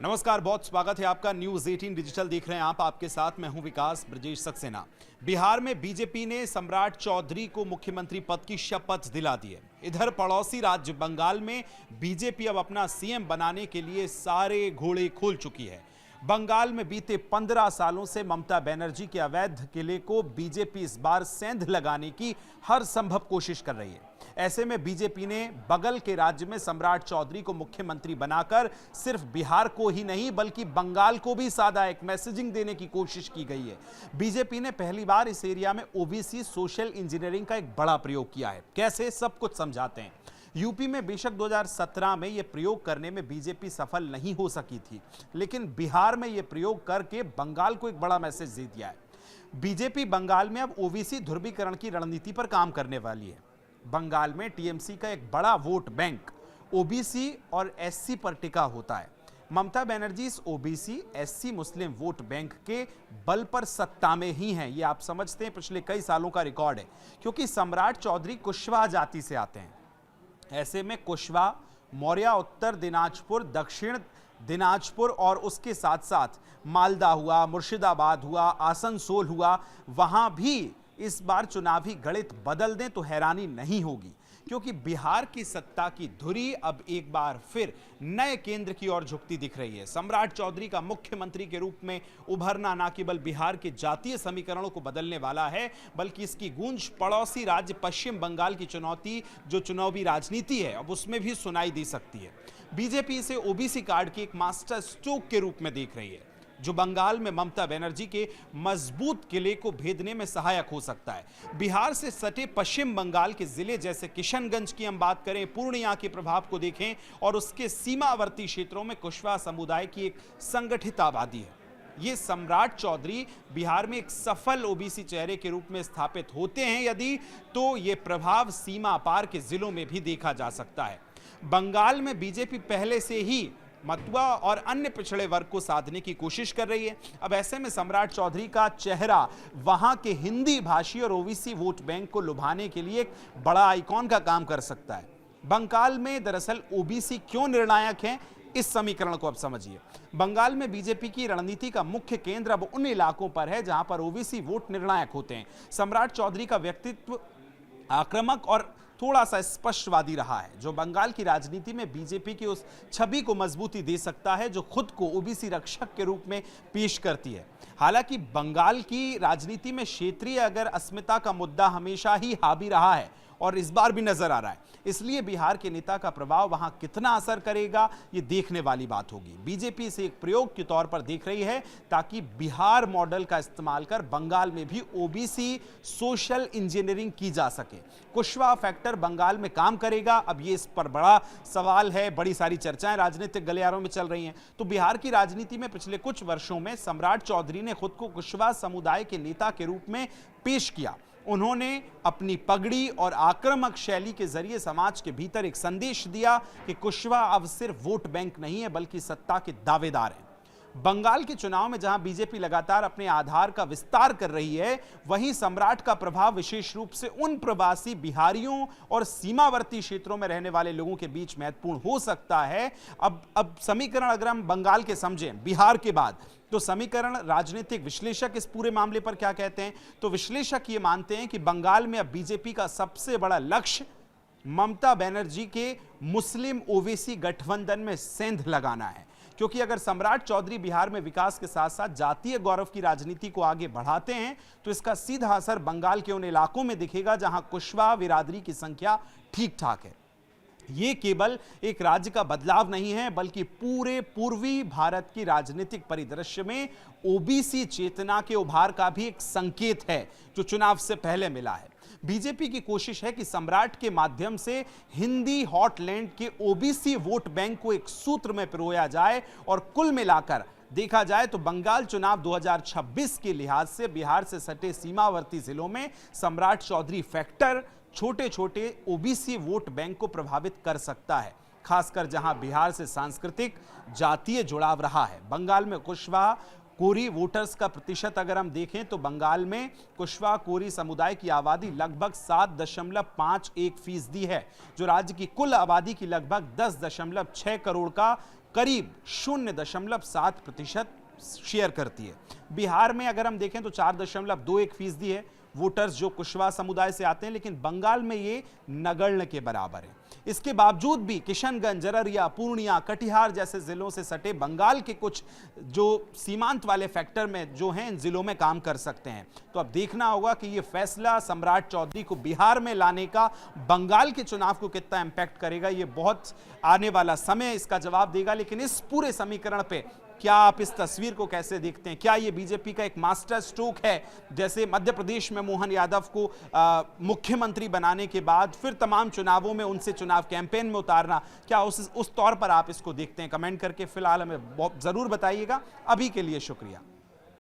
नमस्कार, बहुत स्वागत है आपका। न्यूज 18 डिजिटल देख रहे हैं आप। आपके साथ मैं हूं विकास ब्रजेश सक्सेना। बिहार में बीजेपी ने सम्राट चौधरी को मुख्यमंत्री पद की शपथ दिला दी है। इधर पड़ोसी राज्य बंगाल में बीजेपी अब अपना सीएम बनाने के लिए सारे घोड़े खोल चुकी है। बंगाल में बीते 15 सालों से ममता बनर्जी के अवैध किले को बीजेपी इस बार सेंध लगाने की हर संभव कोशिश कर रही है। ऐसे में बीजेपी ने बगल के राज्य में सम्राट चौधरी को मुख्यमंत्री बनाकर सिर्फ बिहार को ही नहीं बल्कि बंगाल को भी साधा एक मैसेजिंग देने की कोशिश की गई है। बीजेपी ने पहली बार इस एरिया में ओबीसी सोशल इंजीनियरिंग का एक बड़ा प्रयोग किया है। कैसे, सब कुछ समझाते हैं। यूपी में बेशक 2017 में यह प्रयोग करने में बीजेपी सफल नहीं हो सकी थी, लेकिन बिहार में यह प्रयोग करके बंगाल को एक बड़ा मैसेज दे दिया है। बीजेपी बंगाल में अब ओबीसी ध्रुवीकरण की रणनीति पर काम करने वाली है। बंगाल में टीएमसी का एक बड़ा वोट बैंक ओबीसी और एससी पर टिका होता है। ममता बनर्जी इस ओबीसी एससी मुस्लिम वोट बैंक के बल पर सत्ता में ही हैं। ये आप समझते हैं, पिछले कई सालों का रिकॉर्ड है, क्योंकि सम्राट चौधरी कुशवाहा जाति से आते हैं। ऐसे में कुशवाहा, मौर्य, उत्तर दिनाजपुर, दक्षिण दिनाजपुर और उसके साथ साथ मालदा हुआ, मुर्शिदाबाद हुआ, आसनसोल हुआ, वहां भी इस बार चुनावी गणित बदल दें तो हैरानी नहीं होगी, क्योंकि बिहार की सत्ता की धुरी अब एक बार फिर नए केंद्र की ओर झुकती दिख रही है। सम्राट चौधरी का मुख्यमंत्री के रूप में उभरना न केवल बिहार के जातीय समीकरणों को बदलने वाला है, बल्कि इसकी गूंज पड़ोसी राज्य पश्चिम बंगाल की चुनौती, जो चुनावी राजनीति है, अब उसमें भी सुनाई दे सकती है। बीजेपी इसे ओबीसी कार्ड के एक मास्टर स्ट्रोक के रूप में देख रही है, जो बंगाल में ममता बनर्जी के मजबूत किले को भेदने में सहायक हो सकता है। बिहार से सटे पश्चिम बंगाल के जिले जैसे किशनगंज की हम बात करें, पूर्णिया के प्रभाव को देखें और उसके सीमावर्ती क्षेत्रों में कुशवाहा समुदाय की एक संगठित आबादी है। ये सम्राट चौधरी बिहार में एक सफल ओबीसी चेहरे के रूप में स्थापित होते हैं यदि, तो ये प्रभाव सीमा पार के जिलों में भी देखा जा सकता है। बंगाल में बीजेपी पहले से ही मतुआ और अन्य पिछड़े वर्ग को साधने की कोशिश कर रही है। अब ऐसे में सम्राट चौधरी का चेहरा वहां के हिंदी भाषी और ओबीसी वोट बैंक को लुभाने के लिए एक बड़ा आइकॉन का काम कर सकता है। बंगाल में दरअसल ओबीसी क्यों निर्णायक है, इस समीकरण को अब समझिए। बंगाल में बीजेपी की रणनीति का मुख्य केंद्र अब उन इलाकों पर है जहां पर ओबीसी वोट निर्णायक होते हैं। सम्राट चौधरी का व्यक्तित्व आक्रामक और थोड़ा सा स्पष्टवादी रहा है, जो बंगाल की राजनीति में बीजेपी की उस छवि को मजबूती दे सकता है जो खुद को ओबीसी रक्षक के रूप में पेश करती है। हालांकि बंगाल की राजनीति में क्षेत्रीय अगर अस्मिता का मुद्दा हमेशा ही हावी रहा है और इस बार भी नजर आ रहा है, इसलिए बिहार के नेता का प्रभाव वहां कितना असर करेगा, ये देखने वाली बात होगी। बीजेपी इसे एक प्रयोग के तौर पर देख रही है ताकि बिहार मॉडल का इस्तेमाल कर बंगाल में भी ओबीसी सोशल इंजीनियरिंग की जा सके। कुशवाहा फैक्टर बंगाल में काम करेगा, अब ये इस पर बड़ा सवाल है। बड़ी सारी चर्चाएं राजनीतिक गलियारों में चल रही हैं। तो बिहार की राजनीति में पिछले कुछ वर्षों में सम्राट चौधरी ने खुद को कुशवाहा समुदाय के नेता के रूप में पेश किया। उन्होंने अपनी पगड़ी और आक्रामक शैली के जरिए समाज के भीतर एक संदेश दिया कि कुशवाहा अब सिर्फ वोट बैंक नहीं है बल्कि सत्ता के दावेदार हैं। बंगाल के चुनाव में जहां बीजेपी लगातार अपने आधार का विस्तार कर रही है, वहीं सम्राट का प्रभाव विशेष रूप से उन प्रवासी बिहारियों और सीमावर्ती क्षेत्रों में रहने वाले लोगों के बीच महत्वपूर्ण हो सकता है। अब समीकरण अगर हम बंगाल के समझें बिहार के बाद, तो समीकरण राजनीतिक विश्लेषक इस पूरे मामले पर क्या कहते हैं, तो विश्लेषक ये मानते हैं कि बंगाल में अब बीजेपी का सबसे बड़ा लक्ष्य ममता बनर्जी के मुस्लिम ओबीसी गठबंधन में सेंध लगाना है। क्योंकि अगर सम्राट चौधरी बिहार में विकास के साथ साथ जातीय गौरव की राजनीति को आगे बढ़ाते हैं, तो इसका सीधा असर बंगाल के उन इलाकों में दिखेगा जहां कुशवाहा बिरादरी की संख्या ठीक ठाक है। ये केवल एक राज्य का बदलाव नहीं है, बल्कि पूरे पूर्वी भारत की राजनीतिक परिदृश्य में ओबीसी चेतना के उभार का भी एक संकेत है, जो चुनाव से पहले मिला है। बीजेपी की कोशिश है कि सम्राट के माध्यम से हिंदी हॉटलैंड के ओबीसी वोट बैंक को एक सूत्र में पिरोया जाए और कुल मिलाकर देखा जाए तो बंगाल चुनाव 2026 के लिहाज से बिहार से सटे सीमावर्ती जिलों में सम्राट चौधरी फैक्टर छोटे छोटे ओबीसी वोट बैंक को प्रभावित कर सकता है, खासकर जहां बिहार से सांस्कृतिक जातीय जुड़ाव रहा है। बंगाल में कुशवाहा कोरी वोटर्स का प्रतिशत अगर हम देखें तो बंगाल में कुशवाहा कोरी समुदाय की आबादी लगभग 7.51% है, जो राज्य की कुल आबादी की लगभग 10.6 करोड़ का करीब 0.7% शेयर करती है। बिहार में अगर हम देखें तो 4.21% है वोटर्स जो कुशवाहा समुदाय से आते हैं, लेकिन बंगाल में ये नगण्य के बराबर है। इसके बावजूद भी किशनगंज, अररिया, पूर्णिया, कटिहार जैसे जिलों से सटे बंगाल के कुछ जो सीमांत वाले फैक्टर में जो हैं इन जिलों में काम कर सकते हैं। तो अब देखना होगा कि ये फैसला सम्राट चौधरी को बिहार में लाने का बंगाल के चुनाव को कितना इंपैक्ट करेगा, ये बहुत आने वाला समय इसका जवाब देगा। लेकिन इस पूरे समीकरण पे क्या आप इस तस्वीर को कैसे देखते हैं? क्या ये बीजेपी का एक मास्टर स्ट्रोक है, जैसे मध्य प्रदेश में मोहन यादव को मुख्यमंत्री बनाने के बाद फिर तमाम चुनावों में उनसे चुनाव कैंपेन में उतारना, क्या उस तौर पर आप इसको देखते हैं? कमेंट करके फिलहाल हमें जरूर बताइएगा। अभी के लिए शुक्रिया।